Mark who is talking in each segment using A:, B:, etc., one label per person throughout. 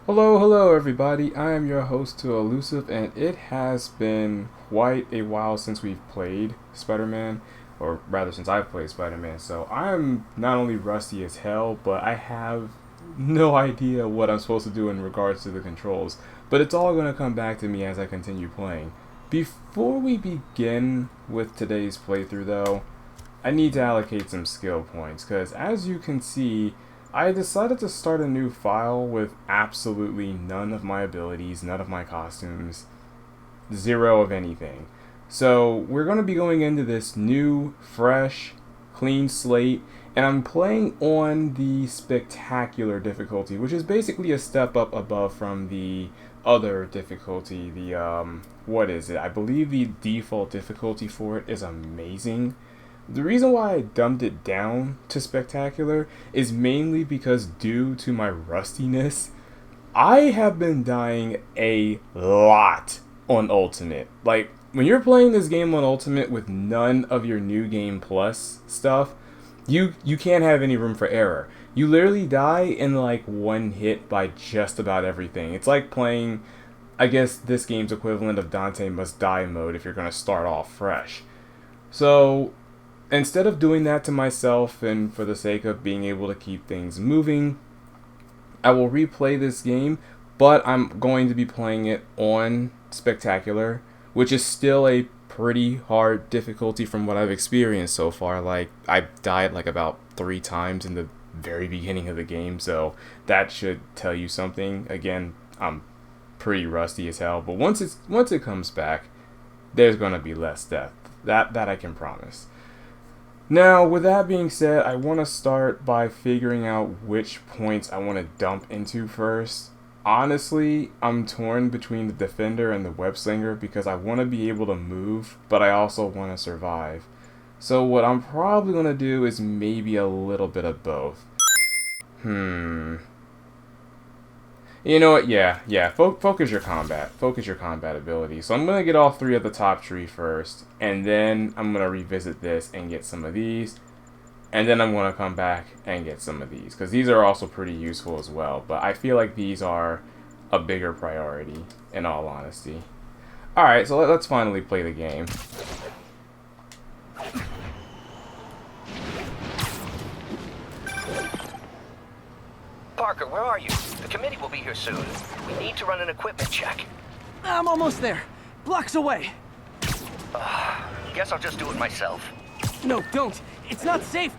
A: Hello everybody. I am your host to Elusive, and it has been quite a while since we've played Spider-Man, or rather since I've played Spider-Man. So I'm not only rusty as hell, but I have no idea what I'm supposed to do in regards to the controls. But it's all going to come back to me as I continue playing. Before we begin with today's playthrough though, I need to allocate some skill points, because as you can see, I decided to start a new file with absolutely none of my abilities, none of my costumes, zero of anything. So we're going to be going into this new, fresh, clean slate, and I'm playing on the spectacular difficulty, which is basically a step up above from the other difficulty. What is it? I believe the default difficulty for it is amazing. The reason why I dumped it down to spectacular is mainly because, due to my rustiness, I have been dying a lot on Ultimate. Like, when you're playing this game on Ultimate with none of your New Game Plus stuff, you can't have any room for error. You literally die in like one hit by just about everything. It's like playing, I guess, this game's equivalent of Dante Must Die mode if you're going to start off fresh. So instead of doing that to myself and for the sake of being able to keep things moving, I will replay this game, but I'm going to be playing it on Spectacular, which is still a pretty hard difficulty from what I've experienced so far. Like, I died like about 3 times in the very beginning of the game, so that should tell you something. Again, I'm pretty rusty as hell, but once it comes back, there's gonna be less death. That I can promise. Now, with that being said, I want to start by figuring out which points I want to dump into first. Honestly, I'm torn between the Defender and the Web Slinger because I want to be able to move, but I also want to survive. So what I'm probably going to do is maybe a little bit of both. You know what? Yeah. Focus your combat. Focus your combat ability. So I'm going to get all 3 of the top tree first. And then I'm going to revisit this and get some of these. And then I'm going to come back and get some of these, because these are also pretty useful as well. But I feel like these are a bigger priority, in all honesty. Alright, so let's finally play the game.
B: Parker, where are you? The committee will be here soon. We need to run an equipment check.
C: I'm almost there. Blocks away.
B: Guess I'll just do it myself.
C: No, don't. It's not safe.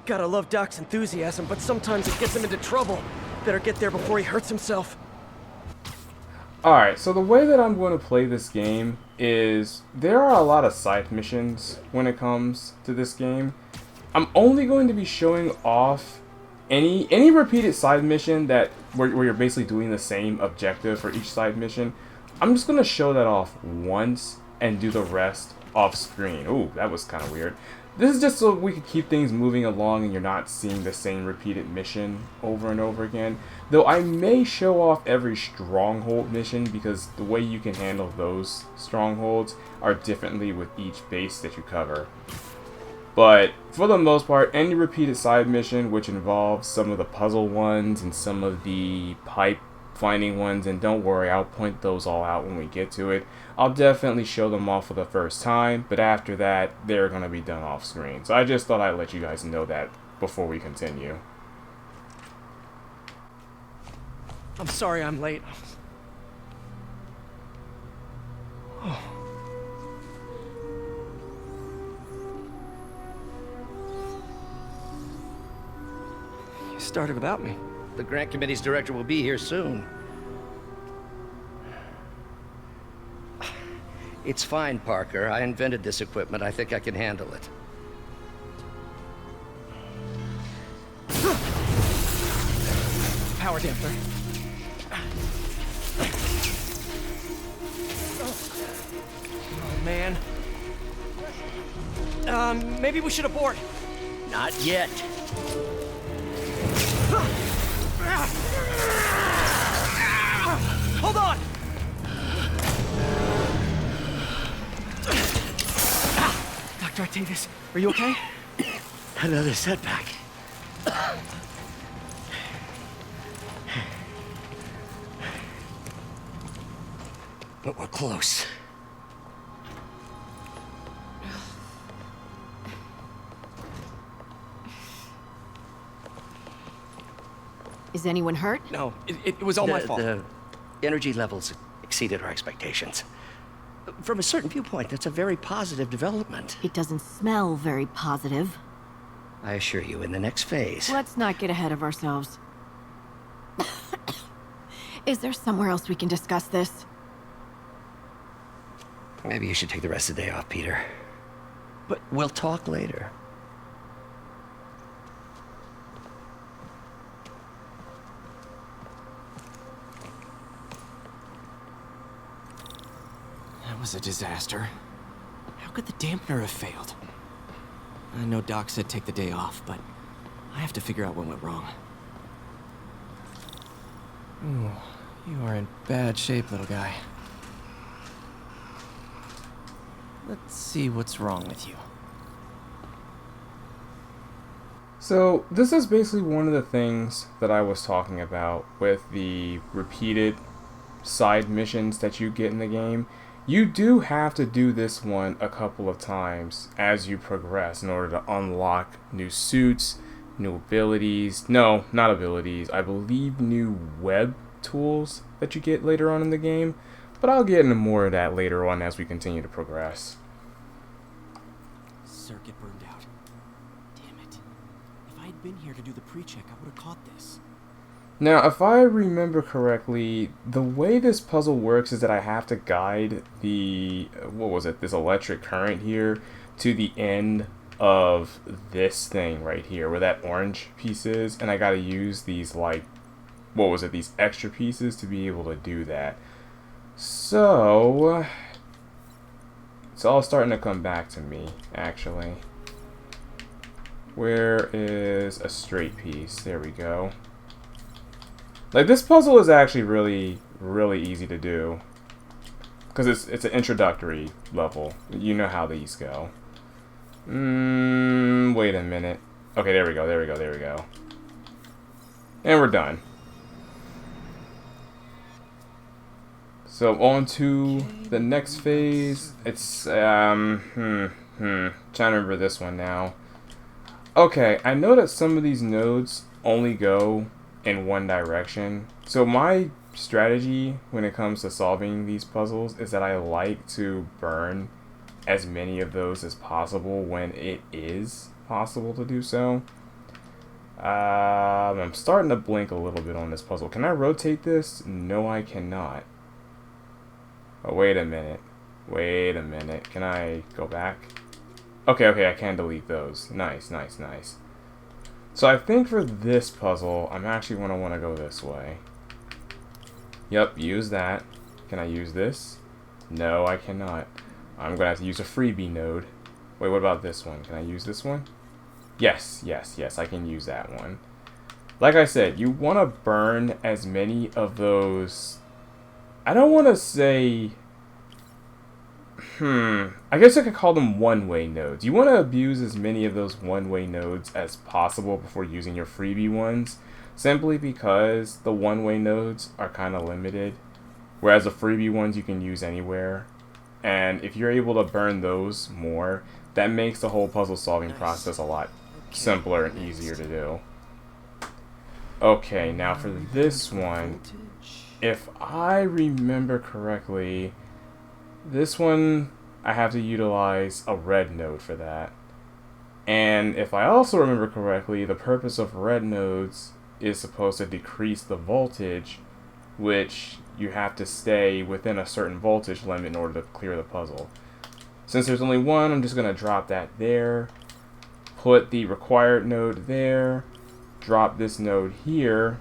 C: Gotta love Doc's enthusiasm, but sometimes it gets him into trouble. Better get there before he hurts himself.
A: Alright, so the way that I'm going to play this game is there are a lot of side missions when it comes to this game. I'm only going to be showing off any repeated side mission that where you're basically doing the same objective for each side mission. I'm just going to show that off once and do the rest off screen. Ooh, that was kind of weird. This is just so we can keep things moving along and you're not seeing the same repeated mission over and over again. Though I may show off every stronghold mission, because the way you can handle those strongholds are differently with each base that you cover. But for the most part, any repeated side mission, which involves some of the puzzle ones and some of the pipe finding ones, and don't worry, I'll point those all out when we get to it. I'll definitely show them off for the first time, but after that, they're going to be done off screen. So I just thought I'd let you guys know that before we continue.
C: I'm sorry I'm late. You started without me.
B: The grant committee's director will be here soon. It's fine, Parker. I invented this equipment. I think I can handle it.
C: Power damper. Oh, man. Maybe we should abort.
B: Not yet.
C: Hold on! Dr. Octavius, are you okay?
B: Another setback.
D: But we're close.
E: Is anyone hurt?
C: No, it was all my fault.
D: The energy levels exceeded our expectations. From a certain viewpoint, that's a very positive development.
E: It doesn't smell very positive.
D: I assure you, in the next phase...
E: Let's not get ahead of ourselves. Is there somewhere else we can discuss this?
D: Maybe you should take the rest of the day off, Peter. But we'll talk later.
C: That was a disaster. How could the dampener have failed? I know Doc said take the day off, but I have to figure out what went wrong. Ooh, you are in bad shape, little guy. Let's see what's wrong with you.
A: So this is basically one of the things that I was talking about with the repeated side missions that you get in the game. You do have to do this one a couple of times as you progress in order to unlock new suits, new abilities. No, not abilities. I believe new web tools that you get later on in the game. But I'll get into more of that later on as we continue to progress.
C: Circuit burned out. Damn it. If I had been here to do the pre-check, I would have caught this.
A: Now, if I remember correctly, the way this puzzle works is that I have to guide the, this electric current here to the end of this thing right here, where that orange piece is, and I gotta use these, like, these extra pieces to be able to do that. So, it's all starting to come back to me, actually. Where is a straight piece? There we go. Like, this puzzle is actually really easy to do. Because it's an introductory level. You know how these go. Wait a minute. Okay, there we go. And we're done. So, on to the next phase. It's, trying to remember this one now. Okay, I know that some of these nodes only go in one direction. So my strategy when it comes to solving these puzzles is that I like to burn as many of those as possible when it is possible to do so. I'm starting to blink a little bit on this puzzle. Can I rotate this? No, I cannot. Oh, wait a minute. Can I go back? Okay, I can delete those. Nice. So I think for this puzzle, I'm actually going to want to go this way. Yep, use that. Can I use this? No, I cannot. I'm going to have to use a freebie node. Wait, what about this one? Can I use this one? Yes, I can use that one. Like I said, you want to burn as many of those... I don't want to say... I guess I could call them one-way nodes. You want to abuse as many of those one-way nodes as possible before using your freebie ones, simply because the one-way nodes are kind of limited, whereas the freebie ones you can use anywhere. And if you're able to burn those more, that makes the whole puzzle solving process a lot simpler and easier to do. Okay, now for this one, if I remember correctly, this one, I have to utilize a red node for that. And if I also remember correctly, the purpose of red nodes is supposed to decrease the voltage, which you have to stay within a certain voltage limit in order to clear the puzzle. Since there's only one, I'm just going to drop that there, put the required node there, drop this node here.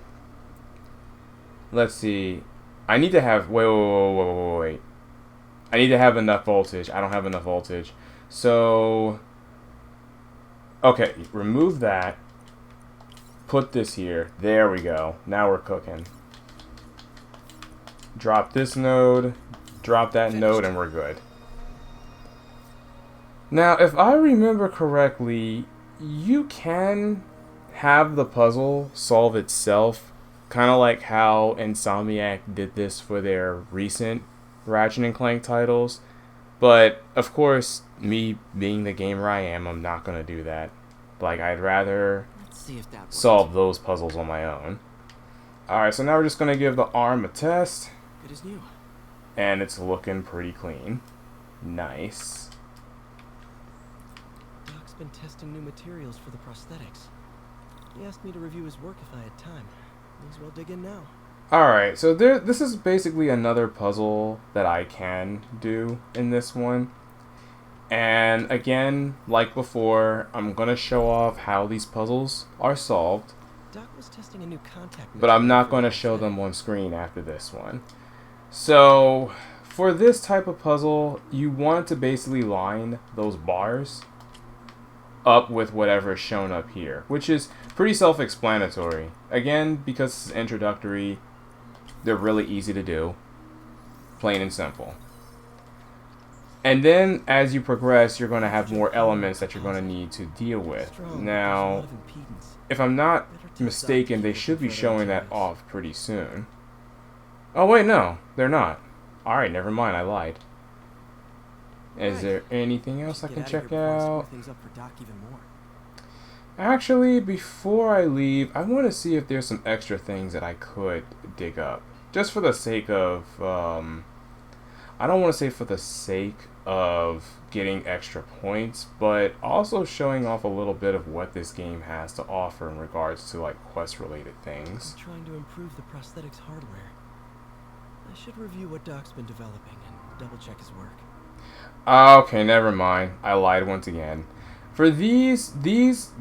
A: Let's see. I need to have... Wait. I need to have enough voltage. I don't have enough voltage. So... Okay, remove that. Put this here. There we go. Now we're cooking. Drop this node. Drop that node, and we're good. Now, if I remember correctly, you can have the puzzle solve itself, kind of like how Insomniac did this for their recent Ratchet and Clank titles. But of course, me being the gamer I am, I'm not gonna do that. Like, I'd rather
C: Let's see if that works.
A: solve those puzzles on my own. Alright, so now we're just gonna give the arm a test,
C: Good as new.
A: and it's looking pretty clean. Nice.
C: Doc's been testing new materials for the prosthetics. He asked me to review his work if I had time. May as well dig in now.
A: Alright, so this is basically another puzzle that I can do in this one. And again, like before, I'm going to show off how these puzzles are solved,
C: Doc was testing a new contact
A: but I'm
C: material
A: not
C: for
A: going to
C: the
A: show
C: prosthetic.
A: them on screen after this one. So, for this type of puzzle, you want to basically line those bars up with whatever is shown up here, which is pretty self-explanatory. Again, because it's introductory, they're really easy to do, plain and simple. And then, as you progress, you're going to have more elements that you're going to need to deal with.
C: Strong, but there's a lot
A: Now,
C: of impedance.
A: if I'm not mistaken, they should be showing that off pretty soon. Oh, wait, no, they're not. Alright, never mind, I lied. Is there anything else I
C: Get
A: can
C: out of
A: check
C: here before I screw
A: out?
C: things up for Doc even more.
A: Actually, before I leave, I want to see if there's some extra things that I could dig up. Just for the sake of, I don't want to say for the sake of getting extra points, but also showing off a little bit of what this game has to offer in regards to, like, quest-related things.
C: I'm trying to improve the prosthetics hardware. I should review what Doc's been developing and double-check his work.
A: Okay, never mind. I lied once again. For these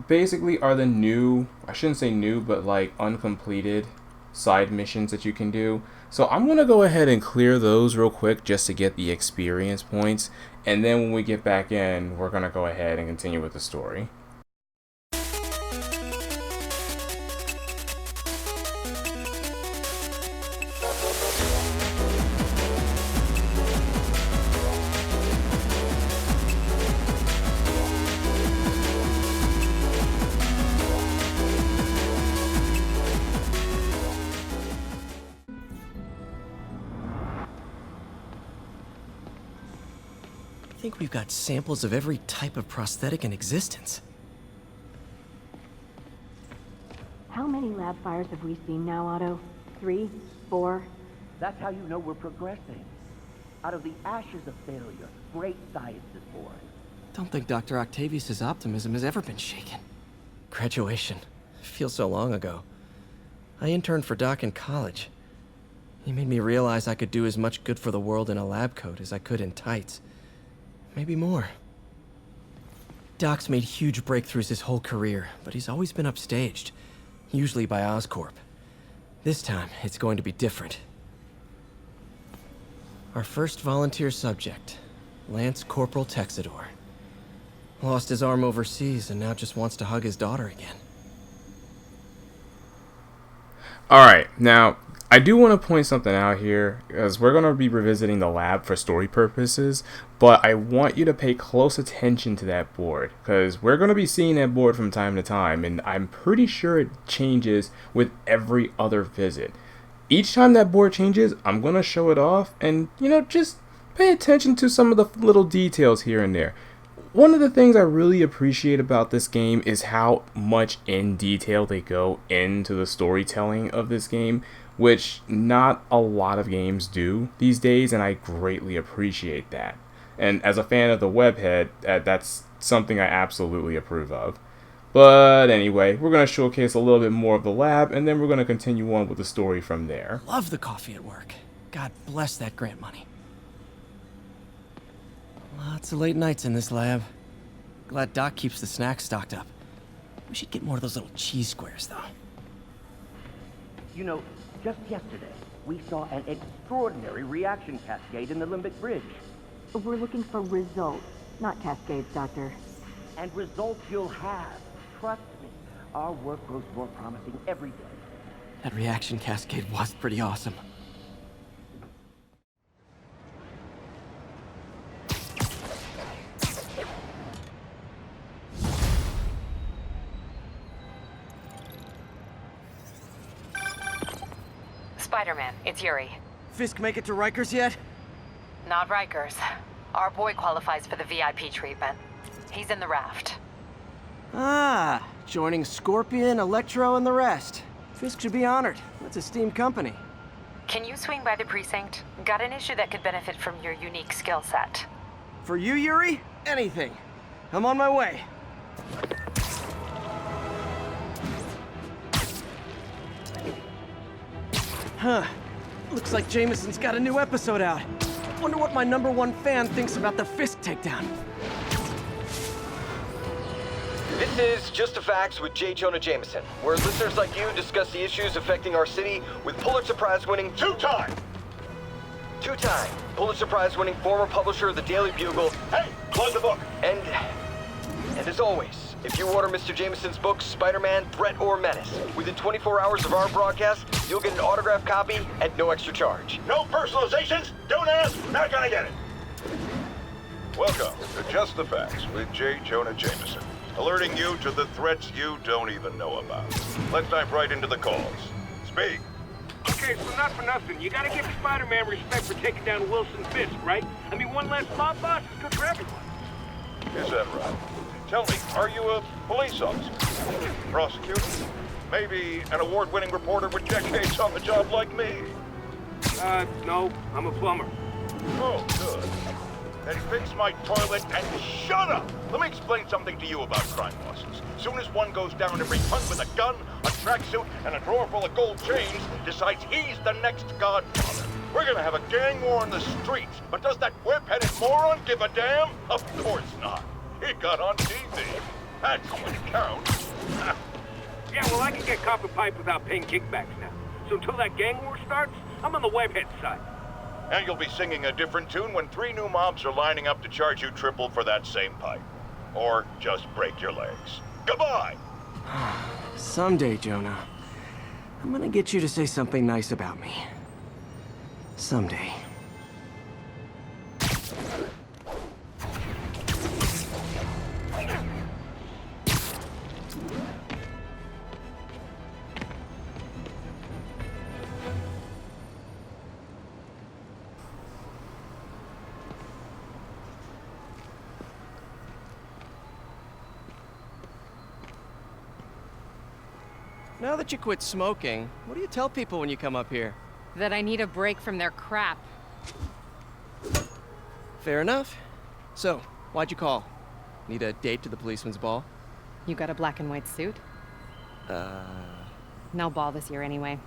A: basically are the new, I shouldn't say new, but like uncompleted side missions that you can do. So I'm going to go ahead and clear those real quick just to get the experience points. And then when we get back in, we're going to go ahead and continue with the story.
C: I think we've got samples of every type of prosthetic in existence.
E: How many lab fires have we seen now, Otto? 3? 4?
D: That's how you know we're progressing. Out of the ashes of failure, great science is born.
C: Don't think Dr. Octavius's optimism has ever been shaken. Graduation. Feels so long ago. I interned for Doc in college. He made me realize I could do as much good for the world in a lab coat as I could in tights. Maybe more. Doc's made huge breakthroughs his whole career, but he's always been upstaged. Usually by Oscorp. This time, it's going to be different. Our first volunteer subject, Lance Corporal Texidor. Lost his arm overseas and now just wants to hug his daughter again.
A: Alright, now, I do want to point something out here, as we're going to be revisiting the lab for story purposes, but I want you to pay close attention to that board, because we're going to be seeing that board from time to time, and I'm pretty sure it changes with every other visit. Each time that board changes, I'm going to show it off, and, you know, just pay attention to some of the little details here and there. One of the things I really appreciate about this game is how much in detail they go into the storytelling of this game, which not a lot of games do these days, and I greatly appreciate that. And as a fan of the webhead, that's something I absolutely approve of. But anyway, we're going to showcase a little bit more of the lab, and then we're going to continue on with the story from there.
C: Love the coffee at work. God bless that grant money. Lots of late nights in this lab. Glad Doc keeps the snacks stocked up. We should get more of those little cheese squares, though.
D: You know, just yesterday, we saw an extraordinary reaction cascade in the Limbic Bridge.
E: We're looking for results, not cascades, Doctor.
D: And results you'll have. Trust me, our work grows more promising every day.
C: That reaction cascade was pretty awesome.
F: Spider-Man, it's Yuri.
C: Fisk make it to Rikers yet?
F: Not Rikers. Our boy qualifies for the VIP treatment. He's in the raft.
C: Ah, joining Scorpion, Electro, and the rest. Fisk should be honored. That's a steamed company.
F: Can you swing by the precinct? Got an issue that could benefit from your unique skill set.
C: For you, Yuri? Anything. I'm on my way. Huh. Looks like Jameson's got a new episode out. Wonder what my #1 fan thinks about the Fisk takedown.
G: This is Just the Facts with J. Jonah Jameson, where listeners like you discuss the issues affecting our city with Pulitzer Prize-winning two-time Pulitzer Prize-winning former publisher of the Daily Bugle. Hey, plug the book. And as always, if you order Mr. Jameson's books, Spider-Man, Threat, or Menace, within 24 hours of our broadcast, you'll get an autographed copy at no extra charge.
H: No personalizations, don't ask, not gonna get it. Welcome to Just the Facts with J. Jonah Jameson, alerting you to the threats you don't even know about. Let's dive right into the calls. Speak.
I: Okay, so not for nothing. You gotta give Spider-Man respect for taking down Wilson Fisk, right? I mean, one less mob boss is good for everyone.
H: Is that right? Tell me, are you a police officer? Prosecutor? Maybe an award-winning reporter with decades on the job like me?
I: No, I'm a plumber.
H: Oh, good. Then fix my toilet and shut up! Let me explain something to you about crime bosses. Soon as one goes down, every punk with a gun, a tracksuit, and a drawer full of gold chains decides he's the next godfather. We're gonna have a gang war on the streets, but does that whip-headed moron give a damn? Of course not. He got on TV. That's what counts.
I: Yeah, well, I can get copper pipe without paying kickbacks now. So until that gang war starts, I'm on the webhead side.
H: And you'll be singing a different tune when 3 new mobs are lining up to charge you triple for that same pipe. Or just break your legs. Goodbye!
C: Someday, Jonah, I'm gonna get you to say something nice about me. Someday. Now that you quit smoking, what do you tell people when you come up here?
F: That I need a break from their crap.
C: Fair enough. So, why'd you call? Need a date to the policeman's ball?
F: You got a black and white suit? No ball this year anyway.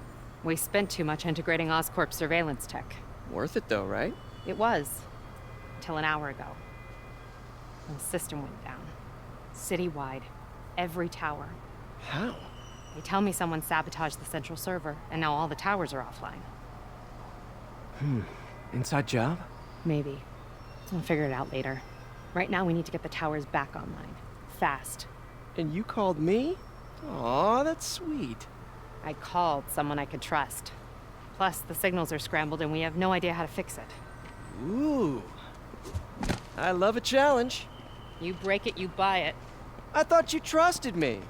F: We spent too much integrating Oscorp surveillance tech.
C: Worth it though, right?
F: It was. Till an hour ago. When the system went down. Citywide. Every tower.
C: How?
F: They tell me someone sabotaged the central server, and now all the towers are offline.
C: Inside job?
F: Maybe. We'll figure it out later. Right now, we need to get the towers back online. Fast.
C: And you called me? Aw, that's sweet.
F: I called someone I could trust. Plus, the signals are scrambled, and we have no idea how to fix it.
C: Ooh. I love a challenge.
F: You break it, you buy it.
C: I thought you trusted me.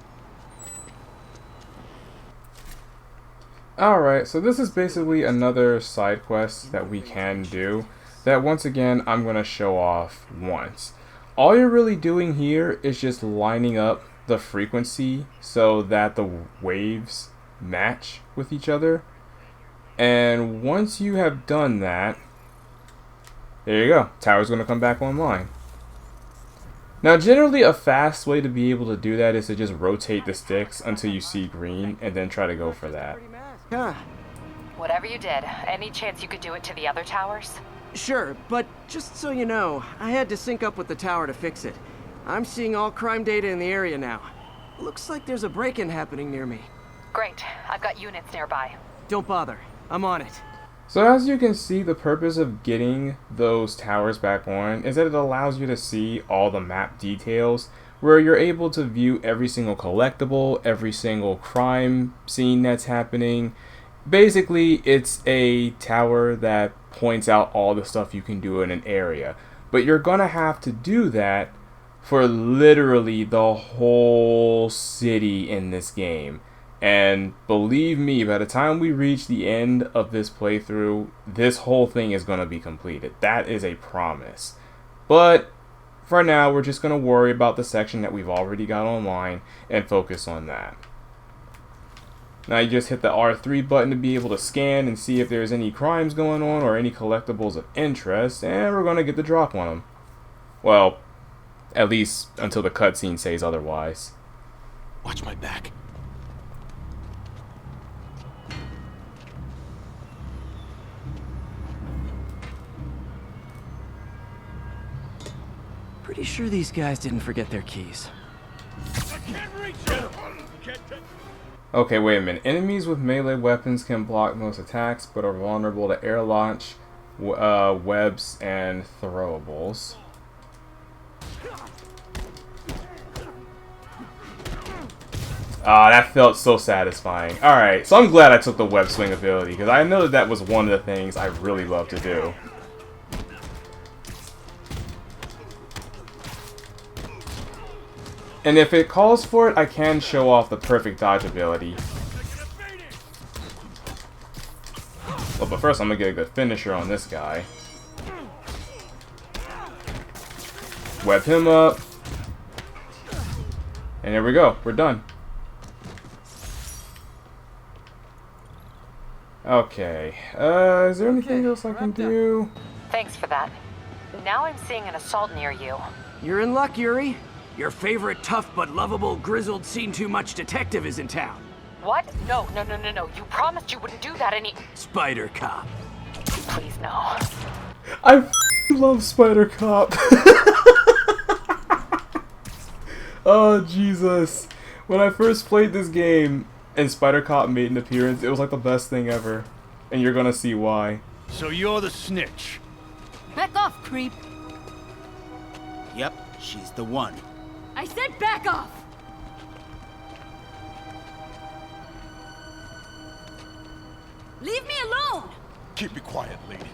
A: Alright, so this is basically another side quest that we can do that once again I'm going to show off once. All you're really doing here is just lining up the frequency so that the waves match with each other. And once you have done that, there you go, tower's going to come back online. Now generally a fast way to be able to do that is to just rotate the sticks until you see green and then try to go for that.
C: Huh.
F: Whatever you did, any chance you could do it to the other towers?
C: Sure, but just so you know, I had to sync up with the tower to fix it. I'm seeing all crime data in the area now. Looks like there's a break-in happening near me.
F: Great. I've got units nearby.
C: Don't bother. I'm on it.
A: So as you can see, the purpose of getting those towers back on is that it allows you to see all the map details, where you're able to view every single collectible, every single crime scene that's happening. Basically, it's a tower that points out all the stuff you can do in an area. But you're gonna have to do that for literally the whole city in this game. And believe me, by the time we reach the end of this playthrough, this whole thing is going to be completed. That is a promise. But for now, we're just going to worry about the section that we've already got online and focus on that. Now you just hit the R3 button to be able to scan and see if there's any crimes going on or any collectibles of interest, and we're going to get the drop on them. Well, at least until the cutscene says otherwise.
J: Watch my back.
C: Pretty sure these guys didn't forget their keys.
A: Okay, wait a minute. Enemies with melee weapons can block most attacks, but are vulnerable to air launch, webs, and throwables. Ah, that felt so satisfying. Alright, so I'm glad I took the web swing ability, because I know that was one of the things I really love to do. And if it calls for it, I can show off the perfect dodge ability. Well, but first I'm gonna get a good finisher on this guy. Web him up. And there we go. We're done. Okay. Is there anything else I can do?
K: Thanks for that. Now I'm seeing an assault near you.
L: You're in luck, Yuri. Your favorite tough but lovable, grizzled, seen-too-much detective is in town.
K: What? No. You promised you wouldn't do that
L: Spider Cop.
K: Please, no.
A: I love Spider Cop. Oh, Jesus. When I first played this game and Spider Cop made an appearance, it was like the best thing ever. And you're gonna see why.
J: So you're the snitch.
M: Back off, creep.
N: Yep, she's the one.
M: I said back off! Leave me alone!
J: Keep it quiet, lady.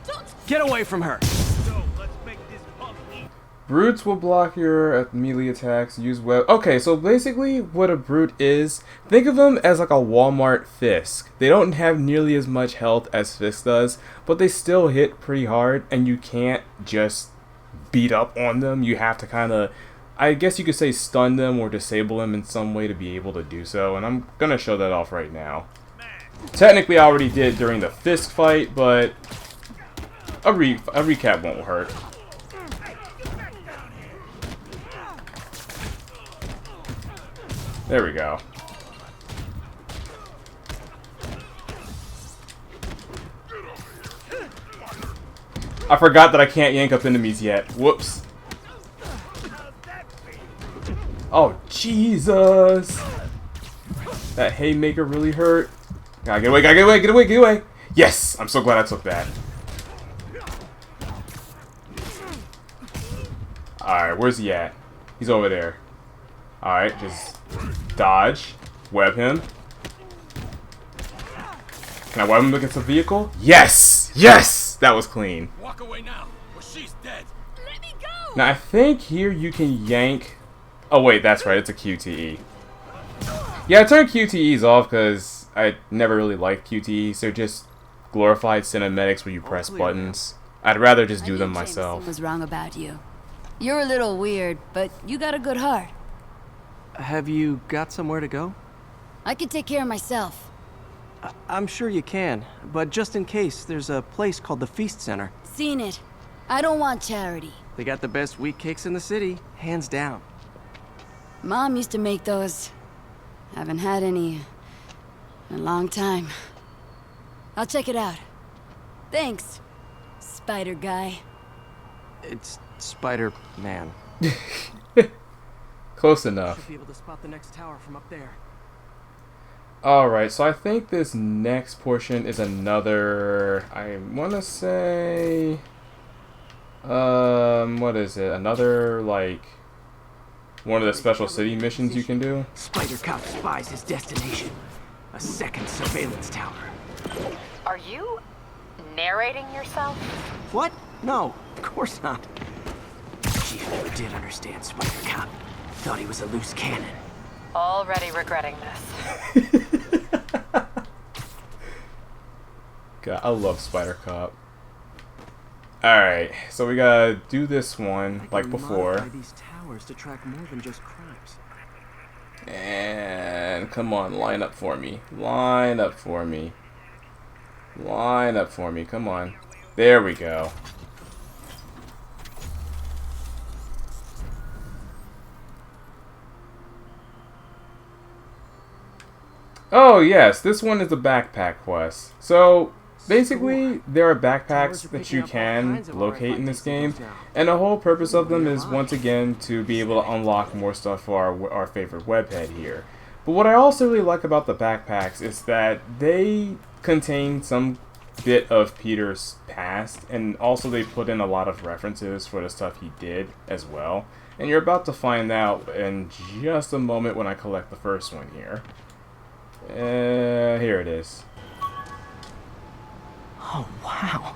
M: Don't...
L: Get away from her!
J: So, let's make this punk eat.
A: Brutes will block your melee attacks, use web... Okay, so basically what a brute is, think of them as like a Walmart Fisk. They don't have nearly as much health as Fisk does, but they still hit pretty hard, and you can't just beat up on them. You have to kind of, I guess you could say, stun them or disable them in some way to be able to do so, and I'm gonna show that off right now. Technically I already did during the Fisk fight, but a recap won't hurt. There we go. I forgot that I can't yank up enemies yet. Whoops. Oh, Jesus. That haymaker really hurt. Gotta get away, gotta get away, get away, get away. Yes! I'm so glad I took that. Alright, where's he at? He's over there. Alright, just dodge. Web him. Can I web him against a vehicle? Yes! Yes! That was clean.
J: Walk away now, or she's dead.
M: Let me go!
A: Now, I think here you can yank... Oh, wait, that's right. It's a QTE. Yeah, I turned QTEs off because I never really liked QTEs. They're just glorified cinematics where you press buttons. I'd rather just do them myself.
M: I was wrong about you. You're a little weird, but you got a good heart.
C: Have you got somewhere to go?
M: I can take care of myself.
C: I'm sure you can, but just in case, there's a place called the Feast Center.
M: Seen it. I don't want charity.
C: They got the best wheat cakes in the city, hands down.
M: Mom used to make those. Haven't had any in a long time. I'll check it out. Thanks, Spider Guy.
C: It's Spider-Man.
A: Close enough.
C: Should be able to spot the next tower from up there.
A: Alright, so I think this next portion is another, I want to say, what is it? Another, like, one of the special city missions you can do?
L: Spider Cop spies his destination. A second surveillance tower.
K: Are you narrating yourself?
L: What? No, of course not. Chief never did understand Spider Cop. Thought he was a loose cannon.
K: Already regretting this.
A: God, I love Spider Cop. Alright, so we gotta do this one like before.
C: These towers to track more than just crimes.
A: And come on, line up for me. Line up for me. Line up for me. Come on. There we go. Oh yes, this one is the backpack quest. So basically, there are backpacks that you can locate in this game, and the whole purpose of them is once again to be able to unlock more stuff for our favorite webhead here. But what I also really like about the backpacks is that they contain some bit of Peter's past, and also they put in a lot of references for the stuff he did as well. And you're about to find out in just a moment when I collect the first one here. Here it is.
C: Oh, wow.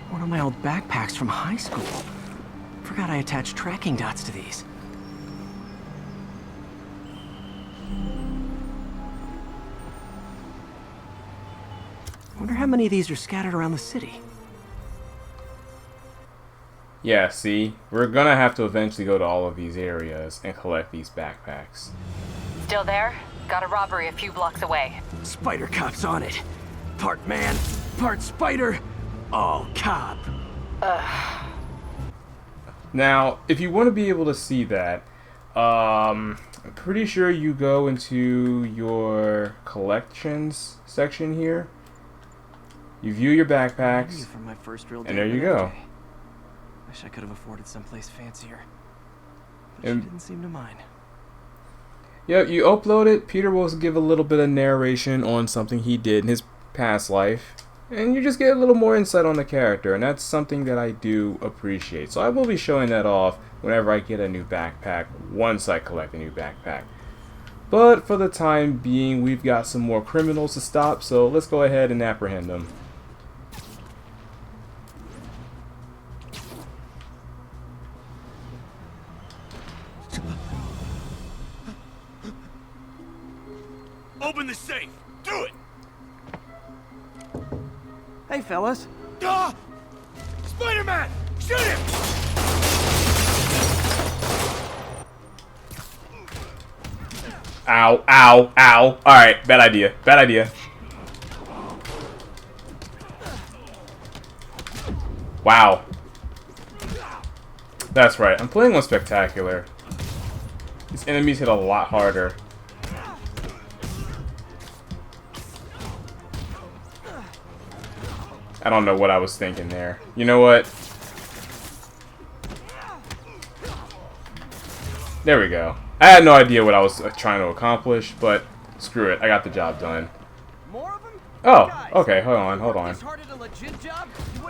C: One of my old backpacks from high school. Forgot I attached tracking dots to these. Wonder how many of these are scattered around the city.
A: Yeah, see? We're gonna have to eventually go to all of these areas and collect these backpacks.
K: Still there? Got a robbery a few blocks away.
C: Spider Cop's on it. Part man, part spider, all cop.
A: Now, if you want to be able to see that, I'm pretty sure you go into your collections section here. You view your backpacks,
C: From my first real
A: and there you go.
C: Wish I could have afforded someplace fancier. But she didn't seem to mind.
A: Yep, you upload it. Peter will give a little bit of narration on something he did in his past life, and you just get a little more insight on the character, and that's something that I do appreciate. So I will be showing that off whenever I get a new backpack, once I collect a new backpack. But for the time being, we've got some more criminals to stop, so let's go ahead and apprehend them.
J: Open the safe! Do it!
C: Hey, fellas.
J: Ah! Spider-Man! Shoot him!
A: Ow, ow, ow. Alright, bad idea. Bad idea. Wow. That's right, I'm playing on Spectacular. These enemies hit a lot harder. I don't know what I was thinking there. You know what? There we go. I had no idea what I was trying to accomplish, but screw it. I got the job done. Oh, okay. Hold on, hold on.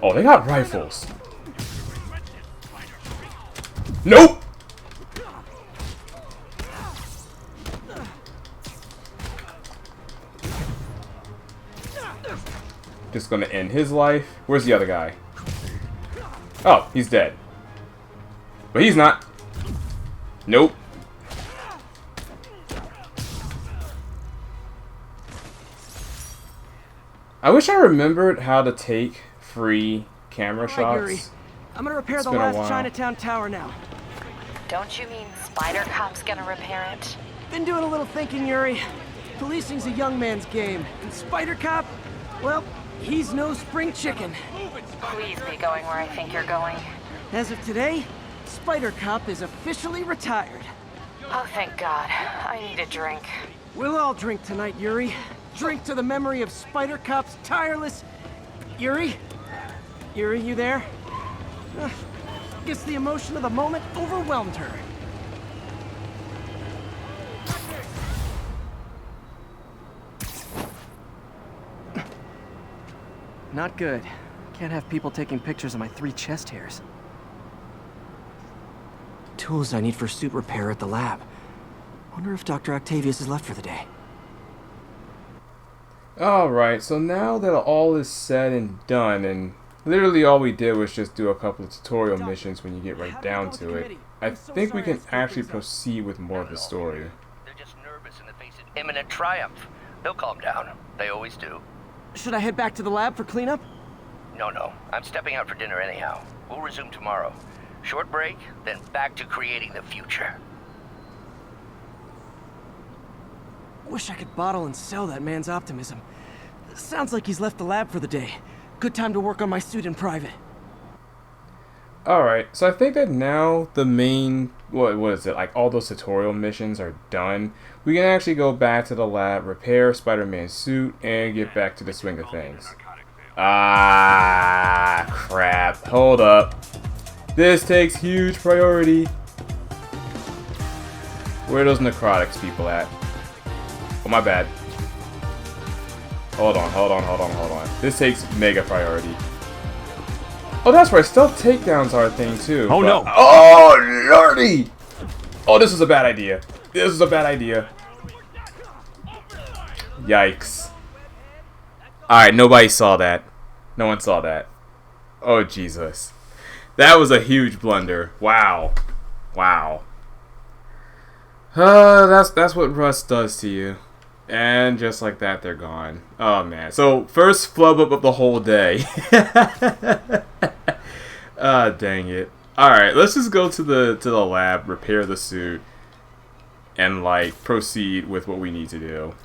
A: Oh, they got rifles. Nope! Just gonna end his life. Where's the other guy? Oh, he's dead. But he's not. Nope. I wish I remembered how to take free camera shots.
C: Yuri. I'm gonna repair
A: It's
C: the
A: been a
C: last
A: while.
C: Chinatown tower now.
K: Don't you mean Spider Cop's gonna repair it?
C: Been doing a little thinking, Yuri. Policing's a young man's game, and Spider Cop, well, he's no spring chicken.
K: Please be going where I think you're going.
C: As of today, Spider Cop is officially retired.
K: Oh, thank God. I need a drink.
C: We'll all drink tonight, Yuri. Drink to the memory of Spider Cop's tireless... Yuri? Yuri, you there? Guess the emotion of the moment overwhelmed her. Not good. Can't have people taking pictures of my 3 chest hairs. Tools I need for suit repair at the lab. Wonder if Dr. Octavius is left for the day.
A: Alright, so now that all is said and done, and literally all we did was just do a couple of tutorial missions when you get right down to it, I think we can actually proceed with more of the story.
B: They're just imminent triumph. They'll calm down. They always do.
C: Should I head back to the lab for cleanup?
B: No. I'm stepping out for dinner anyhow. We'll resume tomorrow. Short break, then back to creating the future.
C: Wish I could bottle and sell that man's optimism. Sounds like he's left the lab for the day. Good time to work on my suit in private.
A: Alright, so I think that now the main, what is it, like all those tutorial missions are done. We can actually go back to the lab, repair Spider-Man's suit, and get back to the swing of things. Ah, crap. Hold up. This takes huge priority. Where are those necrotics people at? Oh, my bad. Hold on. This takes mega priority. Oh, that's right. Stealth takedowns are a thing, too.
J: Oh, no.
A: Oh, lordy! Oh, this is a bad idea. Yikes. Alright, nobody saw that. No one saw that. Oh, Jesus. That was a huge blunder. Wow. That's what Rust does to you. And just like that, they're gone. Oh, man. So, first flub up of the whole day. Ah, dang it. Alright, let's just go to the lab, repair the suit, and, like, proceed with what we need to do.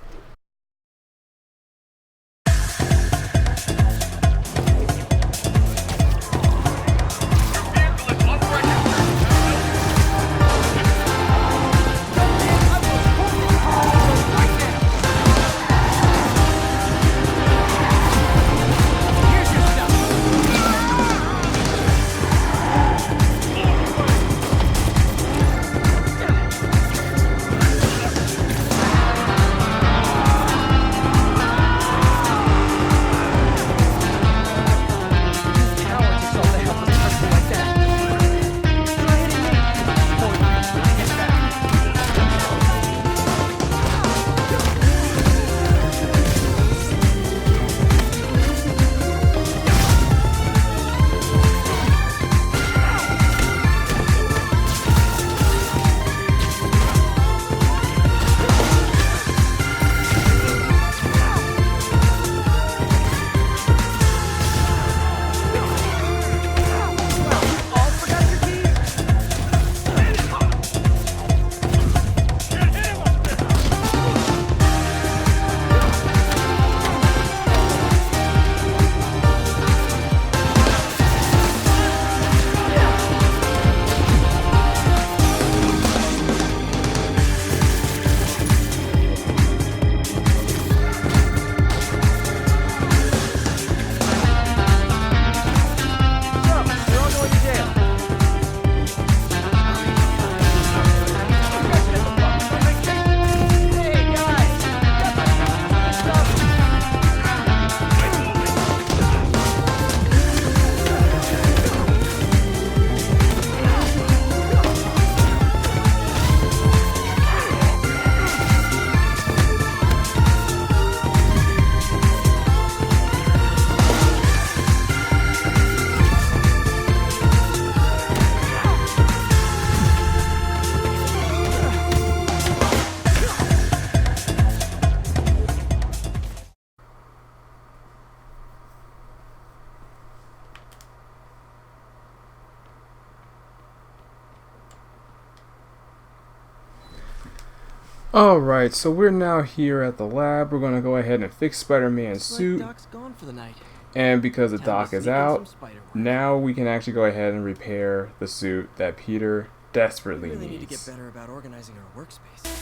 A: Alright, so we're now here at the lab. We're going to go ahead and fix Spider-Man's suit.
C: Doc's gone for the night.
A: And because the Doc is out, now we can actually go ahead and repair the suit that Peter desperately
C: We really
A: needs.
C: need to get better about organizing our workspace.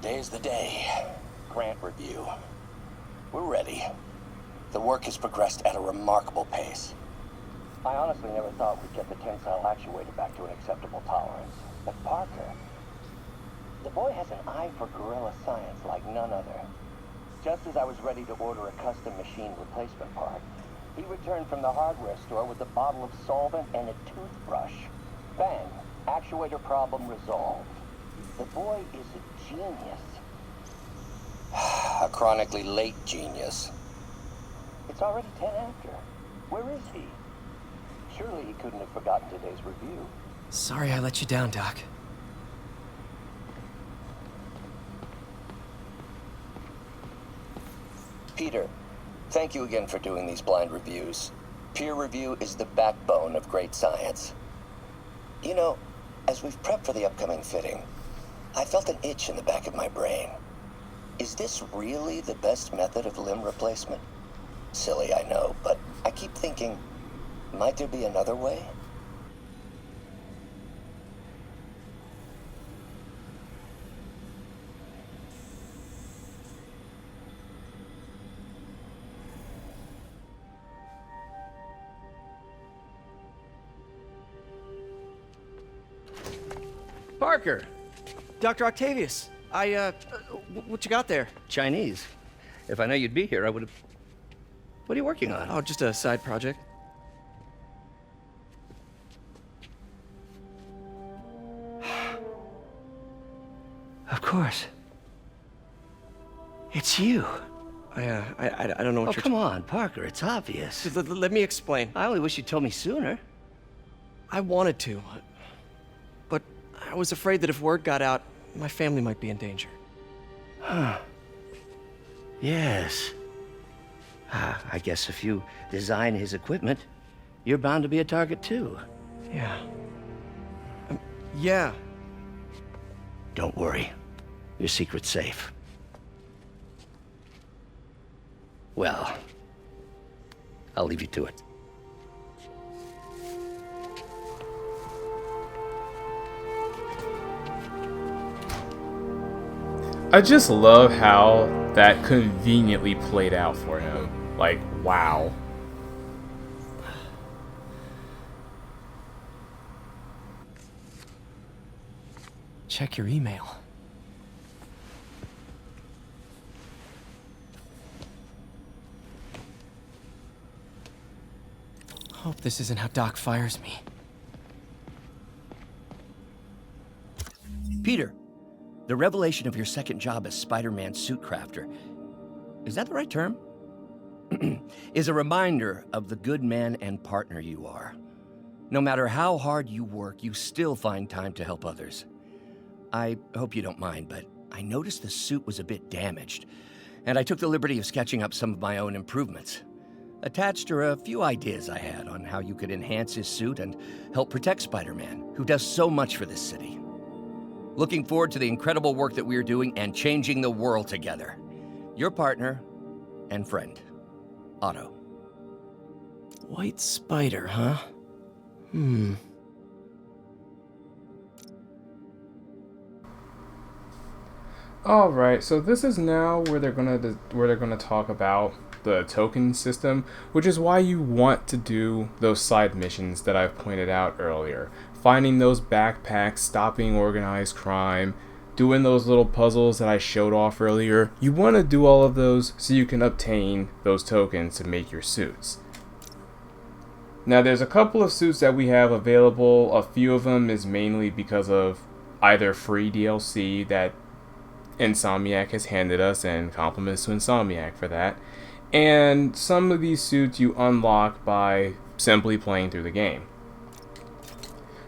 B: Today's the day. Grant review. We're ready. The work has progressed at a remarkable pace. I honestly never thought we'd get the tensile actuator back to an acceptable tolerance. But Parker, the boy has an eye for guerrilla science like none other. Just as I was ready to order a custom machine replacement part, he returned from the hardware store with a bottle of solvent and a toothbrush. Bang! Actuator problem resolved. The boy is a genius. A chronically late genius. It's already 10 after. Where is he? Surely he couldn't have forgotten today's review.
C: Sorry I let you down, Doc.
B: Peter, thank you again for doing these blind reviews. Peer review is the backbone of great science. You know, as we've prepped for the upcoming fitting, I felt an itch in the back of my brain. Is this really the best method of limb replacement? Silly, I know, but I keep thinking, might there be another way?
D: Parker! Dr. Octavius, what you got there? Chinese. If I know you'd be here, I would have... What are you working on?
C: Oh, just a side project.
D: Of course. It's you.
C: I don't know what you're...
D: Oh, come on, Parker, it's obvious.
C: Let me explain.
D: I only wish you'd told me sooner.
C: I wanted to, but I was afraid that if word got out, my family might be in danger.
D: Huh. Yes. I guess if you design his equipment, you're bound to be a target too.
C: Yeah. Yeah.
D: Don't worry. Your secret's safe. Well, I'll leave you to it.
A: I just love how that conveniently played out for him. Like, wow.
C: Check your email. Hope this isn't how Doc fires me.
D: Peter, the revelation of your second job as Spider-Man suit crafter, is that the right term? Is a reminder of the good man and partner you are. No matter how hard you work, you still find time to help others. I hope you don't mind, but I noticed the suit was a bit damaged, and I took the liberty of sketching up some of my own improvements. Attached are a few ideas I had on how you could enhance his suit and help protect Spider-Man, who does so much for this city. Looking forward to the incredible work that we're doing and changing the world together. Your partner and friend, Otto.
C: White Spider, huh?
A: All right, so this is now where they're gonna talk about the token system, which is why you want to do those side missions that I've pointed out earlier. Finding those backpacks, stopping organized crime, doing those little puzzles that I showed off earlier. You want to do all of those so you can obtain those tokens to make your suits. Now there's a couple of suits that we have available. A few of them is mainly because of either free DLC that Insomniac has handed us, and compliments to Insomniac for that. And some of these suits you unlock by simply playing through the game.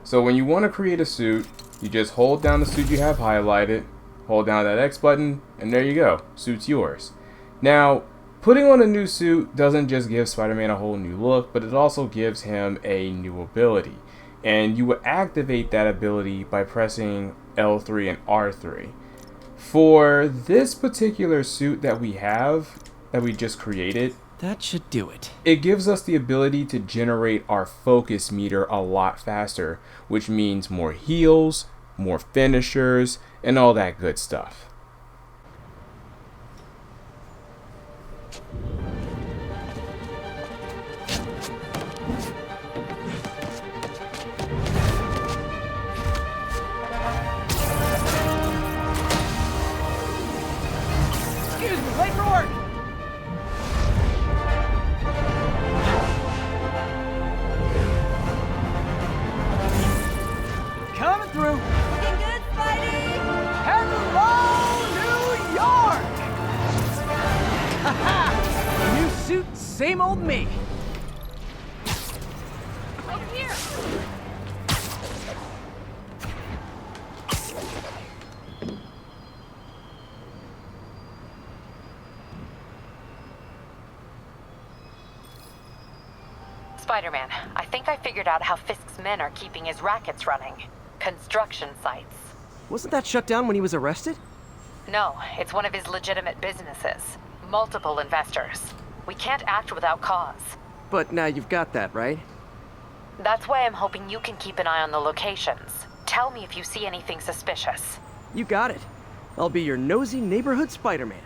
A: So when you want to create a suit, you just hold down the suit you have highlighted, hold down that X button, and there you go, suit's yours. Now, putting on a new suit doesn't just give Spider-Man a whole new look, but it also gives him a new ability. And you would activate that ability by pressing L3 and R3. For this particular suit that we have, that we just created,
C: that should do it.
A: It gives us the ability to generate our focus meter a lot faster, which means more heals, more finishers, and all that good stuff.
L: Late for work! Coming through!
M: Looking good, Spidey!
L: Hello, New York! Haha! New suit, same old me.
F: Over here!
K: Spider-Man, I think I figured out how Fisk's men are keeping his rackets running. Construction sites.
C: Wasn't that shut down when he was arrested?
K: No, it's one of his legitimate businesses. Multiple investors. We can't act without cause.
C: But now you've got that, right?
K: That's why I'm hoping you can keep an eye on the locations. Tell me if you see anything suspicious.
C: You got it. I'll be your nosy neighborhood Spider-Man.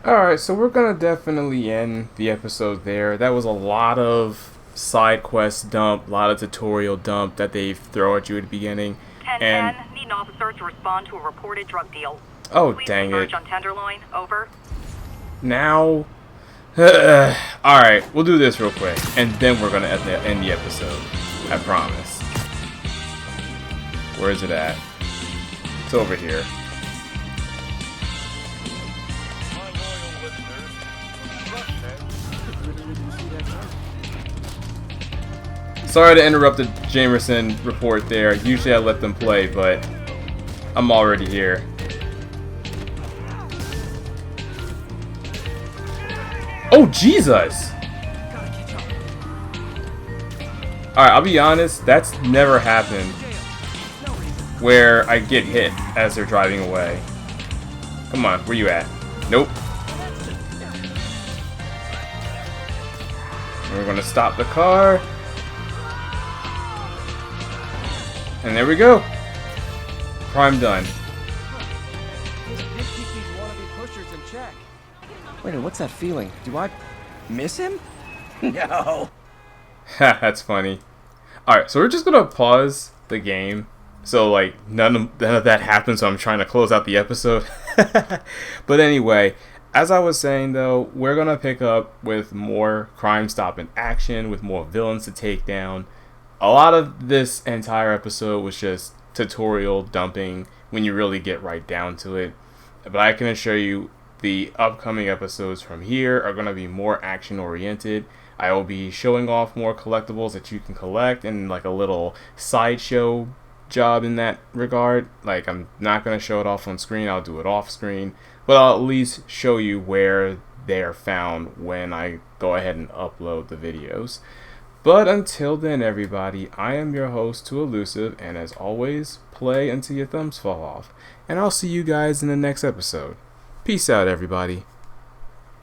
A: Alright, so we're gonna definitely end the episode there. That was a lot of side quest dump, a lot of tutorial dump that they throw at you at the beginning.
O: 10-10, need an officer to respond to a reported drug deal.
A: Oh,
O: Please
A: dang
O: converge
A: it.
O: on Tenderloin, over.
A: Now... Alright, we'll do this real quick, and then we're gonna end the episode. I promise. Where is it at? It's over here. Sorry to interrupt the Jamerson report there. Usually I let them play, but I'm already here. Oh, Jesus! Alright, I'll be honest, that's never happened where I get hit as they're driving away. Come on, where you at? Nope. We're gonna stop the car. And there we go. Crime done.
C: Wait, what's that feeling? Do I miss him?
L: No.
A: That's funny. Alright, so we're just gonna pause the game. So, like, none of that happens, so I'm trying to close out the episode. But anyway, as I was saying, though, we're gonna pick up with more Crime Stopping action, with more villains to take down. A lot of this entire episode was just tutorial dumping when you really get right down to it. But I can assure you the upcoming episodes from here are going to be more action oriented. I will be showing off more collectibles that you can collect and like a little sideshow job in that regard. Like, I'm not going to show it off on screen, I'll do it off screen. But I'll at least show you where they are found when I go ahead and upload the videos. But until then, everybody, I am your host, Too Elusive, and as always, play until your thumbs fall off. And I'll see you guys in the next episode. Peace out, everybody.